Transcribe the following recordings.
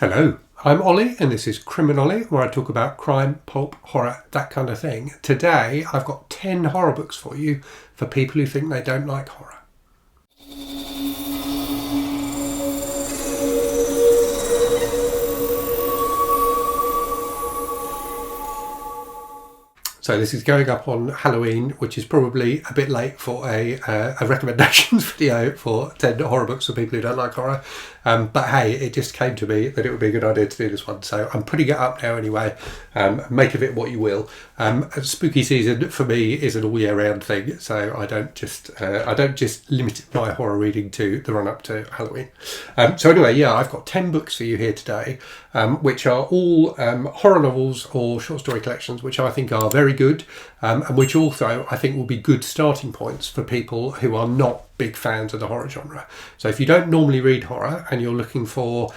Hello, I'm Ollie and this is Criminolly, where I talk about crime, pulp, horror, that kind of thing. Today I've got 10 horror books for you for people who think they don't like horror. So this is going up on Halloween, which is probably a bit late for a recommendations video for 10 horror books for people who don't like horror. But hey, it just came to me that it would be a good idea to do this one. So I'm putting it up now anyway. Make of it what you will. Spooky season for me is an all year round thing. So I don't just limit my horror reading to the run up to Halloween. So anyway, yeah, I've got 10 books for you here today, which are all horror novels or short story collections, which I think are very good, and which also I think will be good starting points for people who are not big fans of the horror genre. So if you don't normally read horror and you're looking for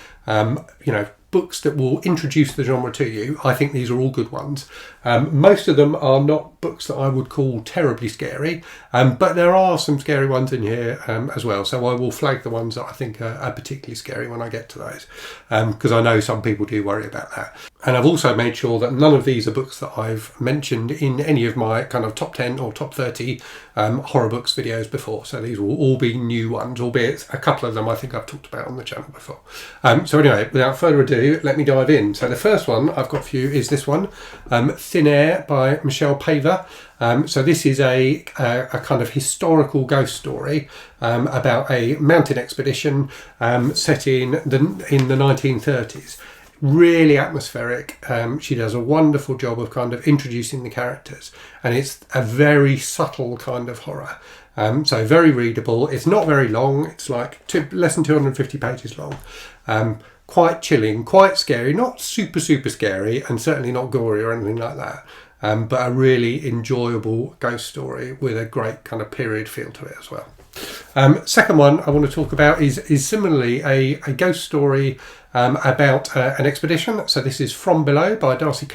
books that will introduce the genre to you, I think these are all good ones. Most of them are not books that I would call terribly scary, but there are some scary ones in here as well. So I will flag the ones that I think are particularly scary when I get to those, because I know some people do worry about that. And I've also made sure that none of these are books that I've mentioned in any of my kind of top 10 or top 30 horror books videos before. So these will all be new ones, albeit a couple of them I think I've talked about on the channel before. So anyway, without further ado, let me dive in. So the first one I've got for you is this one, Thin Air by Michelle Paver. So this is a kind of historical ghost story about a mountain expedition set in the 1930s. Really atmospheric. She does a wonderful job of kind of introducing the characters, and it's a very subtle kind of horror. So very readable. It's not very long. It's like less than 250 pages long. Quite chilling, quite scary, not super scary, and certainly not gory or anything like that. But a really enjoyable ghost story with a great kind of period feel to it as well. Second one I want to talk about is similarly a ghost story about an expedition. So this is From Below by Darcy.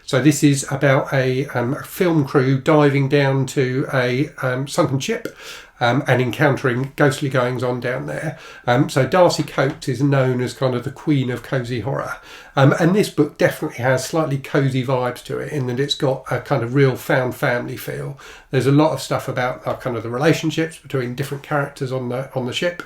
So this is about a film crew diving down to a sunken ship and encountering ghostly goings on down there. So Darcy Coates is known as kind of the queen of cosy horror. And this book definitely has slightly cosy vibes to it, in that it's got a kind of real found family feel. There's a lot of stuff about kind of the relationships between different characters on the ship.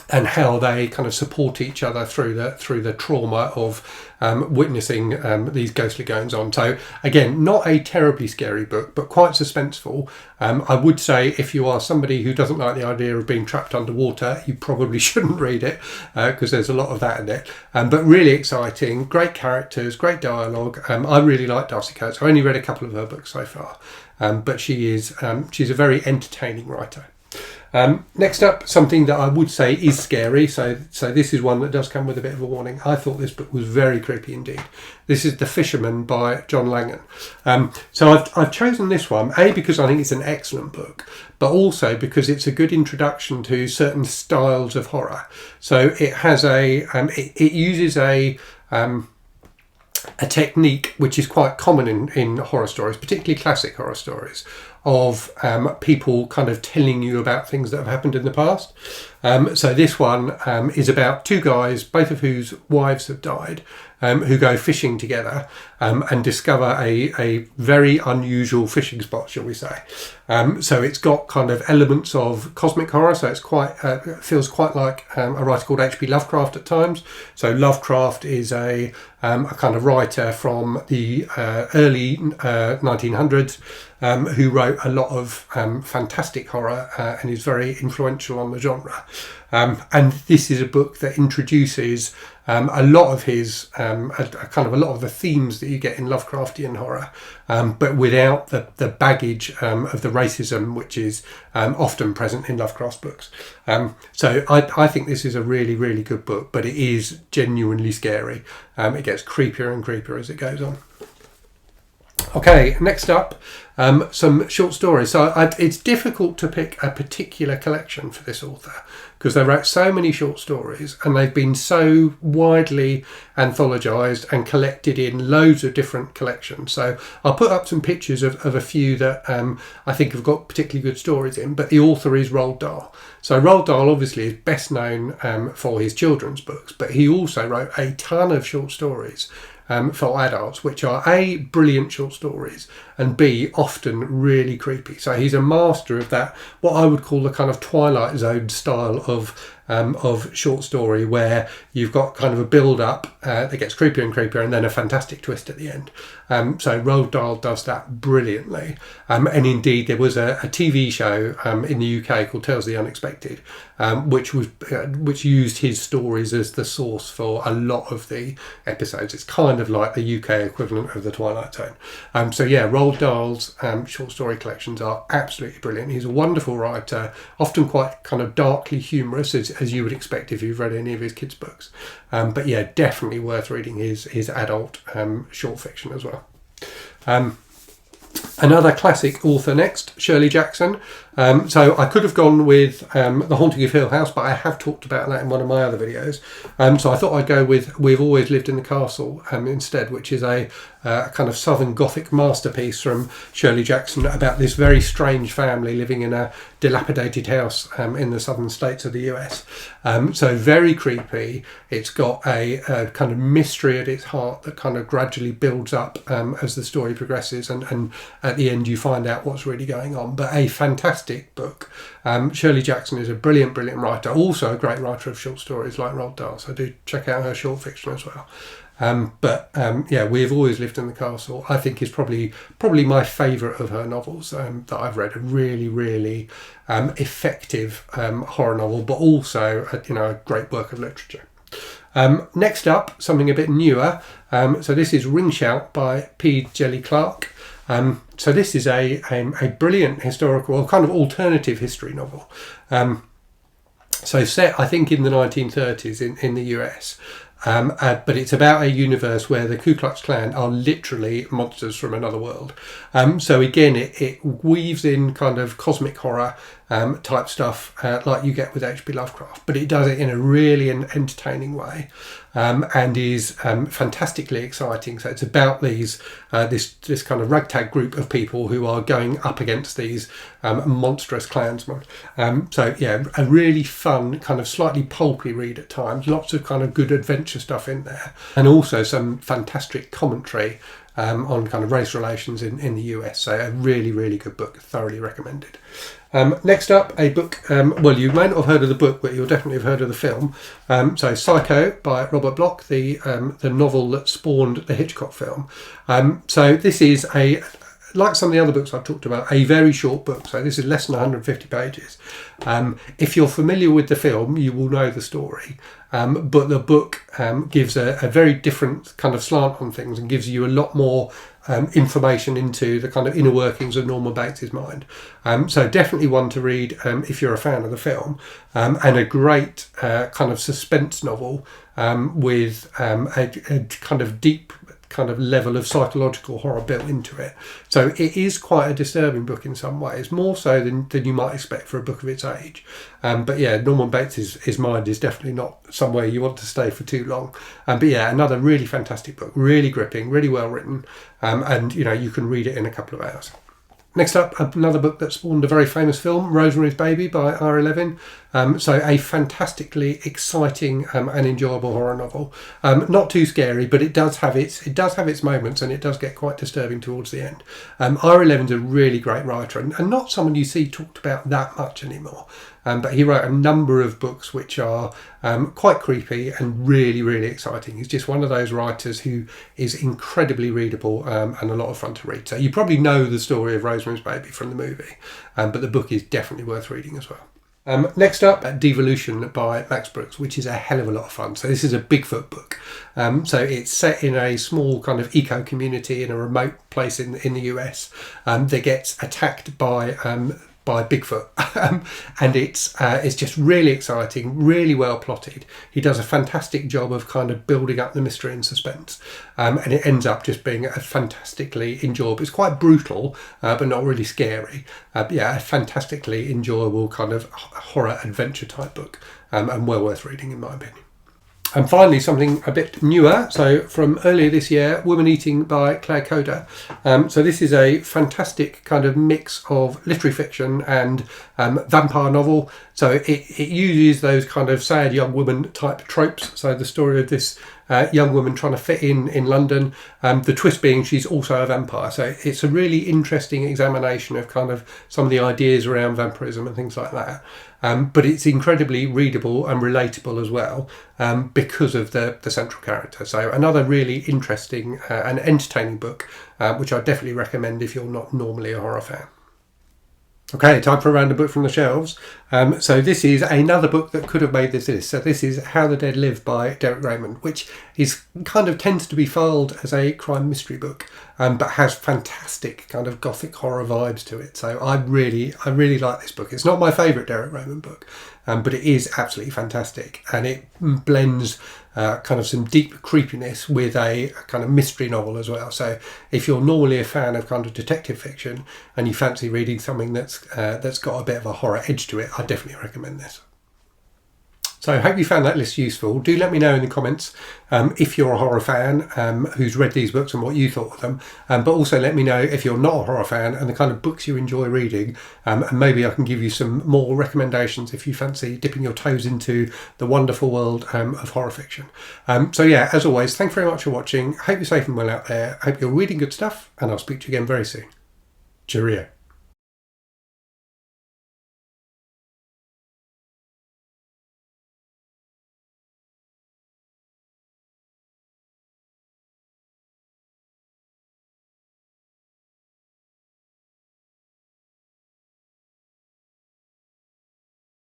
And how they kind of support each other through the trauma of witnessing these ghostly goings on. So again, not a terribly scary book, but quite suspenseful. I would say if you are somebody who doesn't like the idea of being trapped underwater, you probably shouldn't read it, because there's a lot of that in it. But really exciting, great characters, great dialogue. I really like Darcy Coates. I've only read a couple of her books so far, but she's a very entertaining writer. Next up, something that I would say is scary. So this is one that does come with a bit of a warning. I thought this book was very creepy indeed. This is The Fisherman by John Langan. So I've chosen this one, A, because I think it's an excellent book, but also because it's a good introduction to certain styles of horror. So it has it uses a technique which is quite common in horror stories, particularly classic horror stories, of people kind of telling you about things that have happened in the past. So this one is about two guys, both of whose wives have died, who go fishing together and discover a very unusual fishing spot, shall we say. So it's got kind of elements of cosmic horror, so it's quite feels quite like a writer called H.P. Lovecraft at times. So Lovecraft is a kind of writer from the early 1900s, who wrote a lot of fantastic horror and is very influential on the genre. And this is a book that introduces a lot of his a lot of the themes that you get in Lovecraftian horror, but without the baggage of the racism which is often present in Lovecraft's books. So I think this is a really, really good book, but it is genuinely scary. It gets creepier and creepier as it goes on. Okay, next up, some short stories. So it's difficult to pick a particular collection for this author because they wrote so many short stories and they've been so widely anthologised and collected in loads of different collections. So I'll put up some pictures of a few that I think have got particularly good stories in, but the author is Roald Dahl. So Roald Dahl obviously is best known for his children's books, but he also wrote a ton of short stories for adults, which are A, brilliant short stories, and B, often really creepy. So he's a master of that, what I would call the kind of Twilight Zone style of short story, where you've got kind of a build up that gets creepier and creepier, and then a fantastic twist at the end. So Roald Dahl does that brilliantly, and indeed there was a TV show in the UK called Tales of the Unexpected, which used his stories as the source for a lot of the episodes. It's kind of like the UK equivalent of the Twilight Zone. So yeah, Roald Dahl's short story collections are absolutely brilliant. He's a wonderful writer, often quite kind of darkly humorous, as you would expect if you've read any of his kids' books. But yeah, definitely worth reading his adult short fiction as well. Another classic author next, Shirley Jackson. So I could have gone with The Haunting of Hill House, but I have talked about that in one of my other videos. So I thought I'd go with We've Always Lived in the Castle instead, which is a kind of Southern Gothic masterpiece from Shirley Jackson about this very strange family living in a dilapidated house in the southern states of the US. So very creepy. It's got a kind of mystery at its heart that kind of gradually builds up as the story progresses, and at the end you find out what's really going on. But a fantastic book. Shirley Jackson is a brilliant writer, also a great writer of short stories like Roald Dahl, so do check out her short fiction as well. Yeah, We've Always Lived in the Castle, I think, is probably my favourite of her novels that I've read. A really effective horror novel, but also a great work of literature. Next up, something a bit newer. So this is Ring Shout by P. Djeli Clark. So this is a brilliant historical, or kind of alternative history novel. So set, I think, in the 1930s in the US. But it's about a universe where the Ku Klux Klan are literally monsters from another world. So again, it weaves in kind of cosmic horror type stuff like you get with H.P. Lovecraft, but it does it in a really entertaining way, and is fantastically exciting. So it's about this kind of ragtag group of people who are going up against these monstrous Klansmen. So yeah, a really fun, kind of slightly pulpy read at times. Lots of kind of good adventure stuff in there, and also some fantastic commentary on kind of race relations in the US. So a really good book, thoroughly recommended. Next up, a book, well, you may not have heard of the book, but you'll definitely have heard of the film. So Psycho by Robert Bloch, the novel that spawned the Hitchcock film. So this is like some of the other books I've talked about, a very short book. So this is less than 150 pages. If you're familiar with the film, you will know the story. But the book gives a very different kind of slant on things and gives you a lot more information into the kind of inner workings of Norman Bates' mind. So definitely one to read if you're a fan of the film, and a great kind of suspense novel with a kind of deep kind of level of psychological horror built into it. So it is quite a disturbing book in some ways, more so than you might expect for a book of its age. But yeah, Norman Bates' mind is definitely not somewhere you want to stay for too long. But yeah, another really fantastic book, really gripping, really well written, and you can read it in a couple of hours. Next up, another book that spawned a very famous film, Rosemary's Baby by Ira Levin. So a fantastically exciting and enjoyable horror novel. Not too scary, but it does have its moments, and it does get quite disturbing towards the end. Ira Levin's a really great writer, and not someone you see talked about that much anymore. But he wrote a number of books which are quite creepy and really exciting. He's just one of those writers who is incredibly readable and a lot of fun to read. So you probably know the story of Rosemary's Baby from the movie, but the book is definitely worth reading as well. Next up, Devolution by Max Brooks, which is a hell of a lot of fun. So this is a Bigfoot book. So it's set in a small kind of eco community in a remote place in the US that gets attacked by by Bigfoot. And it's just really exciting, really well plotted. He does a fantastic job of kind of building up the mystery and suspense, and it ends up just being a fantastically enjoyable. It's quite brutal, but not really scary. A fantastically enjoyable kind of horror adventure type book, and well worth reading in my opinion. And finally, something a bit newer. So from earlier this year, Woman Eating by Claire Kohda. So this is a fantastic kind of mix of literary fiction and vampire novel. So it uses those kind of sad young woman type tropes. So the story of this young woman trying to fit in London. The twist being she's also a vampire. So it's a really interesting examination of kind of some of the ideas around vampirism and things like that. But it's incredibly readable and relatable as well, because of the central character. So another really interesting and entertaining book, which I definitely recommend if you're not normally a horror fan. Okay, time for a random book from the shelves. So this is another book that could have made this list. So this is How the Dead Live by Raymond, which is kind of tends to be filed as a crime mystery book, but has fantastic kind of gothic horror vibes to it. So I really like this book. It's not my favourite Raymond book, but it is absolutely fantastic, and it blends kind of some deep creepiness with a kind of mystery novel as well. So if you're normally a fan of kind of detective fiction and you fancy reading something that's got a bit of a horror edge to it, I definitely recommend this. So I hope you found that list useful. Do let me know in the comments if you're a horror fan who's read these books and what you thought of them. But also let me know if you're not a horror fan and the kind of books you enjoy reading. And maybe I can give you some more recommendations if you fancy dipping your toes into the wonderful world of horror fiction. So yeah, as always, thanks very much for watching. I hope you're safe and well out there. I hope you're reading good stuff, and I'll speak to you again very soon. Cheerio.